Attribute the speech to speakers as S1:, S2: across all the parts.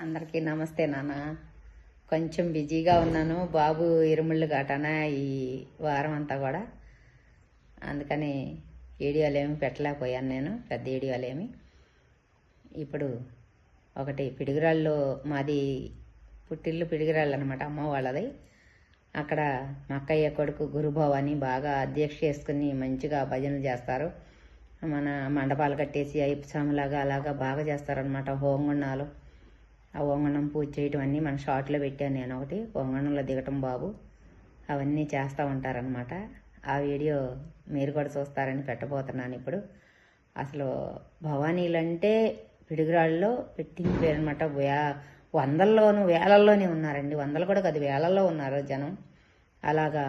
S1: అందరికీ నమస్తే నాన్న. కొంచెం బిజీగా ఉన్నాను. బాబు ఇరుముళ్ళు కాటాన ఈ వారం అంతా కూడా, అందుకని వీడియోలు ఏమి పెట్టలేకపోయాను నేను, పెద్ద వీడియోలు ఏమి. ఇప్పుడు ఒకటి పిడుగురాళ్ళు, మాది పుట్టిల్లు పిడుగురాళ్ళు అనమాట, అమ్మ వాళ్ళది. అక్కడ మా అక్కయ్య కొడుకు గురుభవాని బాగా అధ్యక్ష చేసుకుని మంచిగా భజనలు చేస్తారు. మన మండపాలు కట్టేసి ఐపుసాములాగా అలాగా బాగా చేస్తారనమాట. హోంగుండాలు, ఆ వంగణం పూజ చేయటం అన్నీ మన షార్ట్లో పెట్టాను నేను ఒకటి. వంగణంలో దిగటం బాబు అవన్నీ చేస్తూ ఉంటారనమాట. ఆ వీడియో మీరు కూడా చూస్తారని పెట్టబోతున్నాను ఇప్పుడు. అసలు భవానీలంటే పిడుగురాళ్ళలో పెట్టింది పేరనమాట. వందల్లోనూ వేలల్లోనే ఉన్నారండి. వందలు కూడా కాదు, వేలల్లో ఉన్నారు జనం. అలాగా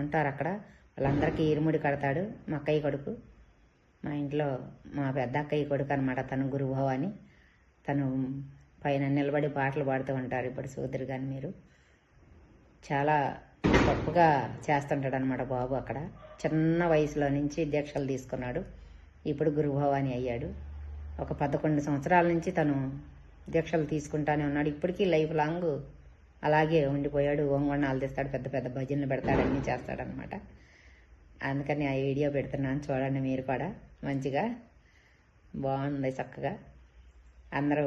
S1: ఉంటారు అక్కడ. వాళ్ళందరికీ ఇరుముడి కడతాడు మా అక్కయ్య కొడుకు. మా ఇంట్లో మా పెద్ద అక్కయ్య కొడుకు అనమాట, తను గురుభవాని. తను పైన నిలబడి పాటలు పాడుతూ ఉంటారు. ఇప్పుడు సోదరు కానీ మీరు చాలా గొప్పగా చేస్తుంటాడు అనమాట బాబు. అక్కడ చిన్న వయసులో నుంచి దీక్షలు తీసుకున్నాడు. ఇప్పుడు గురుభవాని అయ్యాడు. ఒక 11 సంవత్సరాల నుంచి తను దీక్షలు తీసుకుంటానే ఉన్నాడు. ఇప్పటికీ లైఫ్ లాంగ్ అలాగే ఉండిపోయాడు. ఓంగొండాలు తెస్తాడు, పెద్ద పెద్ద భజనలు పెడతాడు, అన్నీ చేస్తాడనమాట. అందుకని ఆ వీడియో పెడుతున్నాను, చూడండి మీరు కూడా. మంచిగా బాగుంది, చక్కగా. అందరూ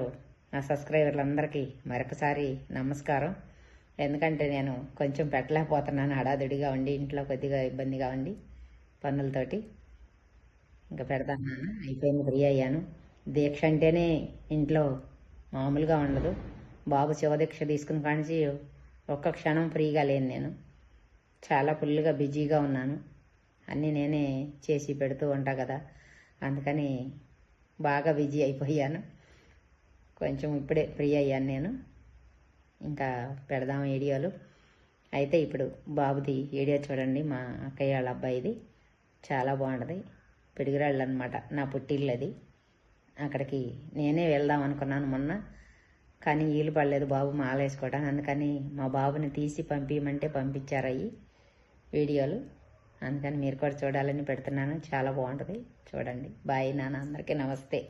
S1: నా సబ్స్క్రైబర్లందరికీ మరొకసారి నమస్కారం. ఎందుకంటే నేను కొంచెం పెట్టలేకపోతున్నాను, హడాదుడిగా ఉండి, ఇంట్లో కొద్దిగా ఇబ్బందిగా ఉండి పనులతోటి. ఇంకా పెడతాను, అయిపోయింది, ఫ్రీ అయ్యాను. దీక్ష అంటేనే ఇంట్లో మామూలుగా ఉండదు. బాబు శివదీక్ష తీసుకుని కానించి ఒక్క క్షణం ఫ్రీగా లేను నేను. చాలా ఫుల్గా బిజీగా ఉన్నాను. అన్నీ నేనే చేసి పెడుతూ ఉంటా కదా, అందుకని బాగా బిజీ అయిపోయాను. కొంచెం ఇప్పుడే ఫ్రీ అయ్యాను నేను. ఇంకా పెడదాం వీడియోలు. అయితే ఇప్పుడు బాబుది వీడియో చూడండి. మా అక్కయ్య వాళ్ళ అబ్బాయిది చాలా బాగుంటుంది. పిడుగురాళ్ళు అనమాట, నా పుట్టిల్లు అది. అక్కడికి నేనే వెళ్దాం అనుకున్నాను మొన్న, కానీ వీలు పడలేదు బాబు మాల వేసుకోవడానికి. అందుకని మా బాబుని తీసి పంపించమంటే పంపించారు అవి వీడియోలు. అందుకని మీరు కూడా చూడాలని పెడుతున్నాను. చాలా బాగుంటుంది, చూడండి. బాయ్ నాన్న, అందరికీ నమస్తే.